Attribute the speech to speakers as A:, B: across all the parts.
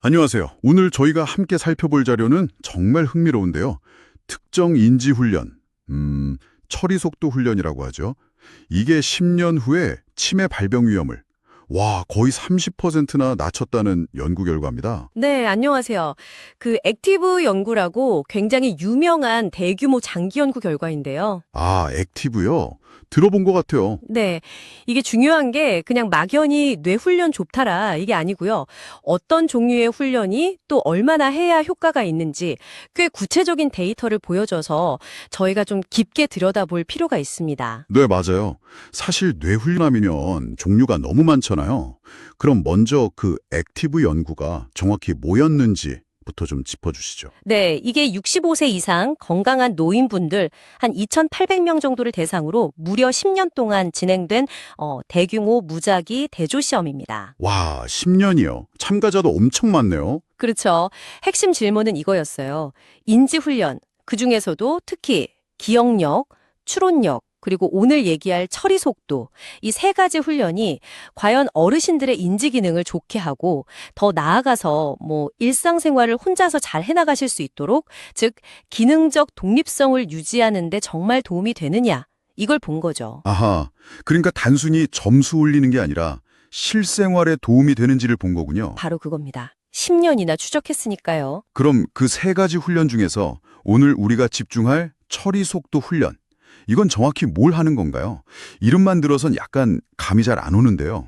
A: 안녕하세요. 오늘 저희가 함께 살펴볼 자료는 정말 흥미로운데요. 특정 인지 훈련, 처리 속도 훈련이라고 하죠. 이게 10년 후에 치매 발병 위험을 거의 30%나 낮췄다는 연구 결과입니다.
B: 네, 안녕하세요. 그 액티브 연구라고 굉장히 유명한 대규모 장기 연구 결과인데요.
A: 아, 액티브요? 들어본 것 같아요.
B: 네, 이게 중요한 게 그냥 막연히 뇌 훈련 좋다라 이게 아니고요. 어떤 종류의 훈련이 또 얼마나 해야 효과가 있는지 꽤 구체적인 데이터를 보여줘서 저희가 좀 깊게 들여다볼 필요가 있습니다.
A: 네, 맞아요. 사실 뇌훈련하면 종류가 너무 많잖아요. 그럼 먼저 그 액티브 연구가 정확히 뭐였는지부터 좀 짚어주시죠.
B: 네, 이게 65세 이상 건강한 노인분들 한 2,800명 정도를 대상으로 무려 10년 동안 진행된 대규모 무작위 대조 시험입니다.
A: 와, 10년이요. 참가자도 엄청 많네요.
B: 그렇죠. 핵심 질문은 이거였어요. 인지훈련, 그중에서도 특히 기억력, 추론력, 그리고 오늘 얘기할 처리 속도, 이 세 가지 훈련이 과연 어르신들의 인지 기능을 좋게 하고 더 나아가서 일상생활을 혼자서 잘 해나가실 수 있도록, 즉 기능적 독립성을 유지하는 데 정말 도움이 되느냐, 이걸 본 거죠.
A: 아하, 그러니까 단순히 점수 올리는 게 아니라 실생활에 도움이 되는지를 본 거군요.
B: 바로 그겁니다. 10년이나 추적했으니까요.
A: 그럼 그 세 가지 훈련 중에서 오늘 우리가 집중할 처리 속도 훈련, 이건 정확히 뭘 하는 건가요? 이름만 들어선 약간 감이 잘 안 오는데요.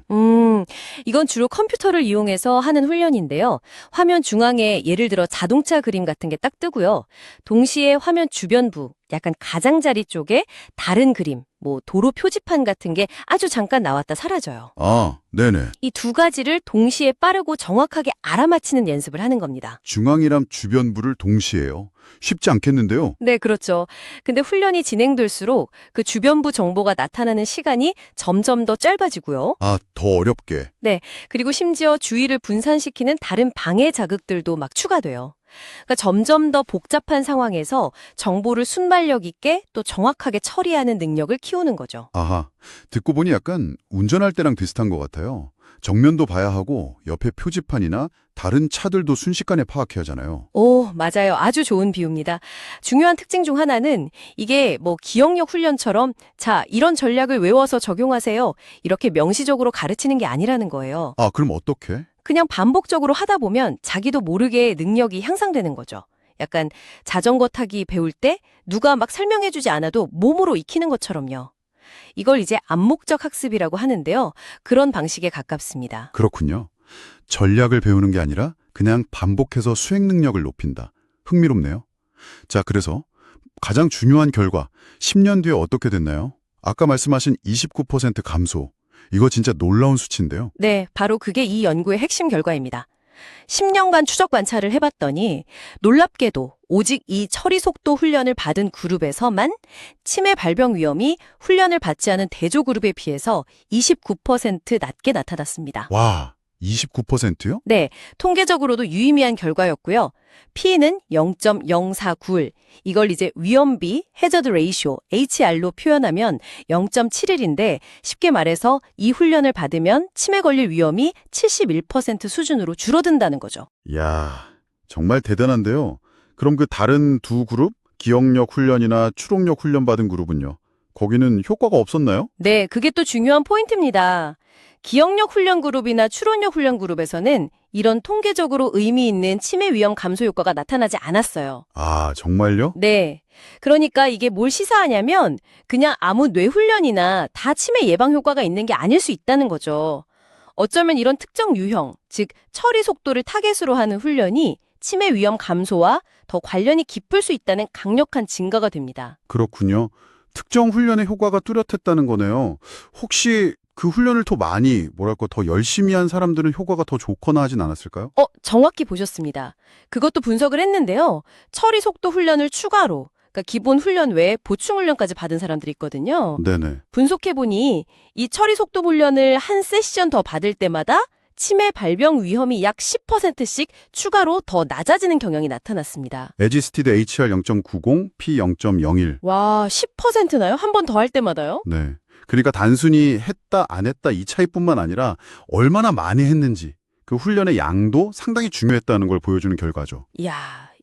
B: 이건 주로 컴퓨터를 이용해서 하는 훈련인데요. 화면 중앙에 예를 들어 자동차 그림 같은 게 딱 뜨고요. 동시에 화면 주변부, 약간 가장자리 쪽에 다른 그림, 도로 표지판 같은 게 아주 잠깐 나왔다 사라져요.
A: 아, 네네.
B: 이 두 가지를 동시에 빠르고 정확하게 알아맞히는 연습을 하는 겁니다.
A: 중앙이랑 주변부를 동시에요. 쉽지 않겠는데요?
B: 네, 그렇죠. 근데 훈련이 진행될수록 그 주변부 정보가 나타나는 시간이 점점 더 짧아지고요.
A: 아, 더 어렵게.
B: 네, 그리고 심지어 주의를 분산시키는 다른 방해 자극들도 막 추가돼요. 그러니까 점점 더 복잡한 상황에서 정보를 순발력 있게 또 정확하게 처리하는 능력을 키우는 거죠.
A: 아하, 듣고 보니 약간 운전할 때랑 비슷한 것 같아요. 정면도 봐야 하고 옆에 표지판이나 다른 차들도 순식간에 파악해야 하잖아요.
B: 오, 맞아요. 아주 좋은 비유입니다. 중요한 특징 중 하나는 이게 기억력 훈련처럼 자, 이런 전략을 외워서 적용하세요. 이렇게 명시적으로 가르치는 게 아니라는 거예요.
A: 아, 그럼 어떻게?
B: 그냥 반복적으로 하다 보면 자기도 모르게 능력이 향상되는 거죠. 약간 자전거 타기 배울 때 누가 막 설명해주지 않아도 몸으로 익히는 것처럼요. 이걸 이제 암묵적 학습이라고 하는데요. 그런 방식에 가깝습니다.
A: 그렇군요. 전략을 배우는 게 아니라 그냥 반복해서 수행 능력을 높인다. 흥미롭네요. 자, 그래서 가장 중요한 결과, 10년 뒤에 어떻게 됐나요? 아까 말씀하신 29% 감소. 이거 진짜 놀라운 수치인데요.
B: 네, 바로 그게 이 연구의 핵심 결과입니다. 10년간 추적 관찰을 해봤더니 놀랍게도 오직 이 처리 속도 훈련을 받은 그룹에서만 치매 발병 위험이 훈련을 받지 않은 대조 그룹에 비해서 29% 낮게 나타났습니다.
A: 와, 29%요?
B: 네, 통계적으로도 유의미한 결과였고요. P는 0.049일, 이걸 이제 위험비, 해저드 레이쇼, HR로 표현하면 0.71인데 쉽게 말해서 이 훈련을 받으면 치매 걸릴 위험이 71% 수준으로 줄어든다는 거죠.
A: 이야, 정말 대단한데요. 그럼 그 다른 두 그룹, 기억력 훈련이나 추론력 훈련 받은 그룹은요? 거기는 효과가 없었나요?
B: 네, 그게 또 중요한 포인트입니다. 기억력 훈련 그룹이나 추론력 훈련 그룹에서는 이런 통계적으로 의미 있는 치매 위험 감소 효과가 나타나지 않았어요.
A: 아, 정말요?
B: 네. 그러니까 이게 뭘 시사하냐면 그냥 아무 뇌훈련이나 다 치매 예방 효과가 있는 게 아닐 수 있다는 거죠. 어쩌면 이런 특정 유형, 즉 처리 속도를 타겟으로 하는 훈련이 치매 위험 감소와 더 관련이 깊을 수 있다는 강력한 증거가 됩니다.
A: 그렇군요. 특정 훈련의 효과가 뚜렷했다는 거네요. 혹시 그 훈련을 더 많이, 더 열심히 한 사람들은 효과가 더 좋거나 하진 않았을까요?
B: 정확히 보셨습니다. 그것도 분석을 했는데요. 처리 속도 훈련을 추가로, 그러니까 기본 훈련 외에 보충 훈련까지 받은 사람들이 있거든요.
A: 네네.
B: 분석해보니 이 처리 속도 훈련을 한 세션 더 받을 때마다 치매 발병 위험이 약 10%씩 추가로 더 낮아지는 경향이 나타났습니다.
A: 에지스티드 HR 0.90, P 0.01.
B: 와, 10%나요? 한 번 더 할 때마다요?
A: 네. 그러니까 단순히 했다, 안 했다 이 차이뿐만 아니라 얼마나 많이 했는지, 그 훈련의 양도 상당히 중요했다는 걸 보여주는 결과죠.
B: 이야,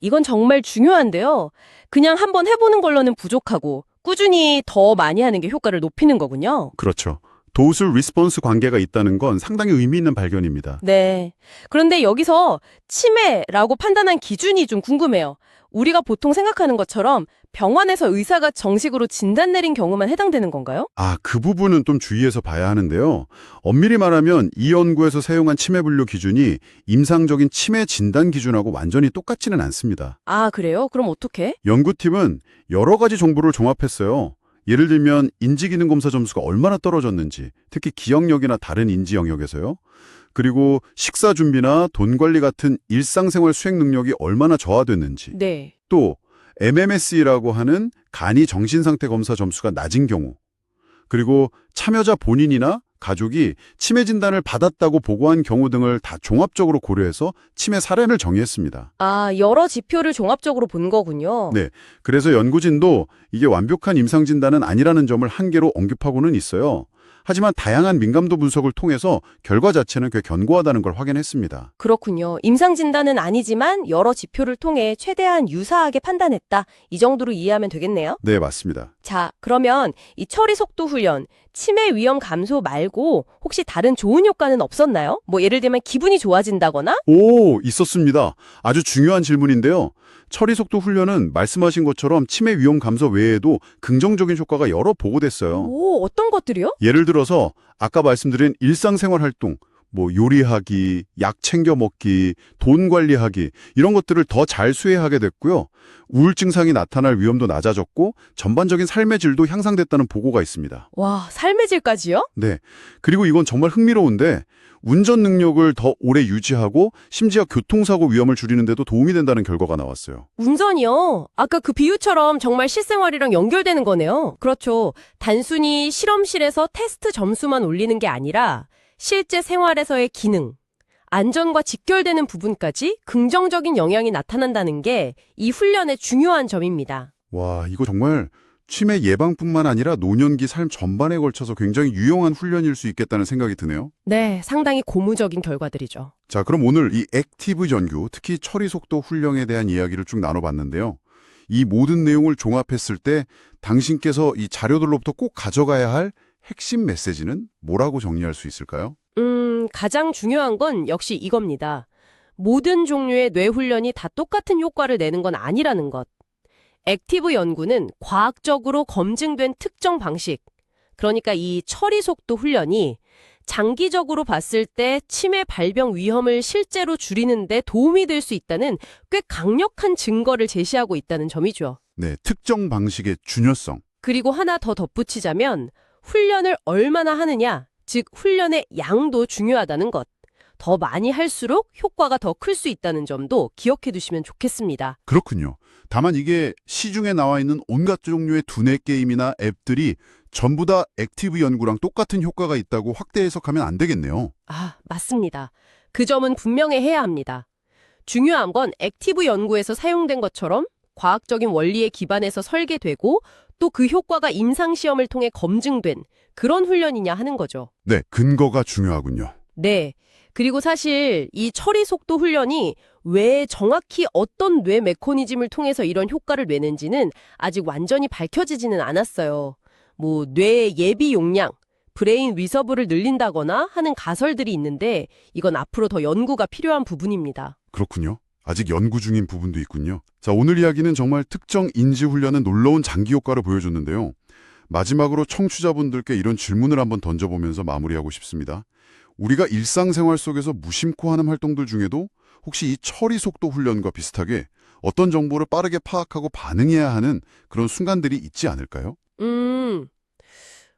B: 이건 정말 중요한데요. 그냥 한번 해보는 걸로는 부족하고 꾸준히 더 많이 하는 게 효과를 높이는 거군요.
A: 그렇죠. 도술 리스폰스 관계가 있다는 건 상당히 의미 있는 발견입니다.
B: 네. 그런데 여기서 치매라고 판단한 기준이 좀 궁금해요. 우리가 보통 생각하는 것처럼 병원에서 의사가 정식으로 진단 내린 경우만 해당되는 건가요?
A: 그 부분은 좀 주의해서 봐야 하는데요. 엄밀히 말하면 이 연구에서 사용한 치매 분류 기준이 임상적인 치매 진단 기준하고 완전히 똑같지는 않습니다.
B: 아, 그래요? 그럼 어떻게?
A: 연구팀은 여러 가지 정보를 종합했어요. 예를 들면 인지기능 검사 점수가 얼마나 떨어졌는지, 특히 기억력이나 다른 인지 영역에서요. 그리고 식사 준비나 돈 관리 같은 일상생활 수행 능력이 얼마나 저하됐는지,
B: 네.
A: 또 MMSE라고 하는 간이 정신상태 검사 점수가 낮은 경우, 그리고 참여자 본인이나 가족이 치매 진단을 받았다고 보고한 경우 등을 다 종합적으로 고려해서 치매 사례를 정의했습니다.
B: 아, 여러 지표를 종합적으로 본 거군요.
A: 네, 그래서 연구진도 이게 완벽한 임상 진단은 아니라는 점을 한계로 언급하고는 있어요. 하지만 다양한 민감도 분석을 통해서 결과 자체는 꽤 견고하다는 걸 확인했습니다.
B: 그렇군요. 임상 진단은 아니지만 여러 지표를 통해 최대한 유사하게 판단했다. 이 정도로 이해하면 되겠네요.
A: 네, 맞습니다.
B: 자, 그러면 이 처리 속도 훈련, 치매 위험 감소 말고 혹시 다른 좋은 효과는 없었나요? 뭐 예를 들면 기분이 좋아진다거나?
A: 오, 있었습니다. 아주 중요한 질문인데요. 처리 속도 훈련은 말씀하신 것처럼 치매 위험 감소 외에도 긍정적인 효과가 여러 보고됐어요.
B: 오, 어떤 것들이요?
A: 예를 들어서 아까 말씀드린 일상생활 활동, 뭐 요리하기, 약 챙겨 먹기, 돈 관리하기 이런 것들을 더 잘 수행하게 됐고요. 우울증 상이 나타날 위험도 낮아졌고 전반적인 삶의 질도 향상됐다는 보고가 있습니다.
B: 와, 삶의 질까지요?
A: 네. 그리고 이건 정말 흥미로운데 운전 능력을 더 오래 유지하고 심지어 교통사고 위험을 줄이는 데도 도움이 된다는 결과가 나왔어요.
B: 운전이요? 아까 그 비유처럼 정말 실생활이랑 연결되는 거네요. 그렇죠. 단순히 실험실에서 테스트 점수만 올리는 게 아니라 실제 생활에서의 기능, 안전과 직결되는 부분까지 긍정적인 영향이 나타난다는 게 이 훈련의 중요한 점입니다.
A: 와, 이거 정말 치매 예방뿐만 아니라 노년기 삶 전반에 걸쳐서 굉장히 유용한 훈련일 수 있겠다는 생각이 드네요.
B: 네, 상당히 고무적인 결과들이죠.
A: 자, 그럼 오늘 이 액티브 연구, 특히 처리 속도 훈련에 대한 이야기를 쭉 나눠봤는데요. 이 모든 내용을 종합했을 때 당신께서 이 자료들로부터 꼭 가져가야 할 핵심 메시지는 뭐라고 정리할 수 있을까요?
B: 가장 중요한 건 역시 이겁니다. 모든 종류의 뇌 훈련이 다 똑같은 효과를 내는 건 아니라는 것. 액티브 연구는 과학적으로 검증된 특정 방식, 그러니까 이 처리 속도 훈련이 장기적으로 봤을 때 치매 발병 위험을 실제로 줄이는 데 도움이 될 수 있다는 꽤 강력한 증거를 제시하고 있다는 점이죠.
A: 네, 특정 방식의 중요성.
B: 그리고 하나 더 덧붙이자면 훈련을 얼마나 하느냐, 즉 훈련의 양도 중요하다는 것. 더 많이 할수록 효과가 더 클 수 있다는 점도 기억해 두시면 좋겠습니다.
A: 그렇군요. 다만 이게 시중에 나와 있는 온갖 종류의 두뇌 게임이나 앱들이 전부 다 액티브 연구랑 똑같은 효과가 있다고 확대 해석하면 안 되겠네요.
B: 아, 맞습니다. 그 점은 분명해야 합니다. 중요한 건 액티브 연구에서 사용된 것처럼 과학적인 원리에 기반해서 설계되고 또 그 효과가 임상시험을 통해 검증된 그런 훈련이냐 하는 거죠.
A: 네, 근거가 중요하군요.
B: 네. 그리고 사실 이 처리 속도 훈련이 왜 정확히 어떤 뇌 메커니즘을 통해서 이런 효과를 내는지는 아직 완전히 밝혀지지는 않았어요. 뭐 뇌의 예비 용량, 브레인 리서브를 늘린다거나 하는 가설들이 있는데 이건 앞으로 더 연구가 필요한 부분입니다.
A: 그렇군요. 아직 연구 중인 부분도 있군요. 자, 오늘 이야기는 정말 특정 인지 훈련은 놀라운 장기 효과를 보여줬는데요. 마지막으로 청취자분들께 이런 질문을 한번 던져보면서 마무리하고 싶습니다. 우리가 일상생활 속에서 무심코 하는 활동들 중에도 혹시 이 처리 속도 훈련과 비슷하게 어떤 정보를 빠르게 파악하고 반응해야 하는 그런 순간들이 있지 않을까요?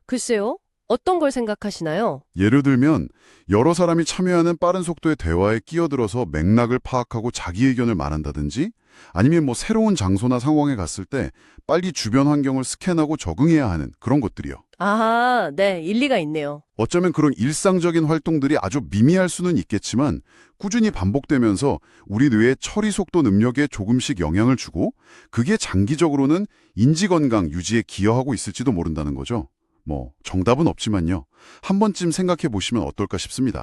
B: 글쎄요. 어떤 걸 생각하시나요?
A: 예를 들면 여러 사람이 참여하는 빠른 속도의 대화에 끼어들어서 맥락을 파악하고 자기 의견을 말한다든지 아니면 뭐 새로운 장소나 상황에 갔을 때 빨리 주변 환경을 스캔하고 적응해야 하는 그런 것들이요.
B: 아하, 네, 일리가 있네요.
A: 어쩌면 그런 일상적인 활동들이 아주 미미할 수는 있겠지만 꾸준히 반복되면서 우리 뇌의 처리 속도 능력에 조금씩 영향을 주고 그게 장기적으로는 인지 건강 유지에 기여하고 있을지도 모른다는 거죠. 뭐 정답은 없지만요. 한 번쯤 생각해 보시면 어떨까 싶습니다.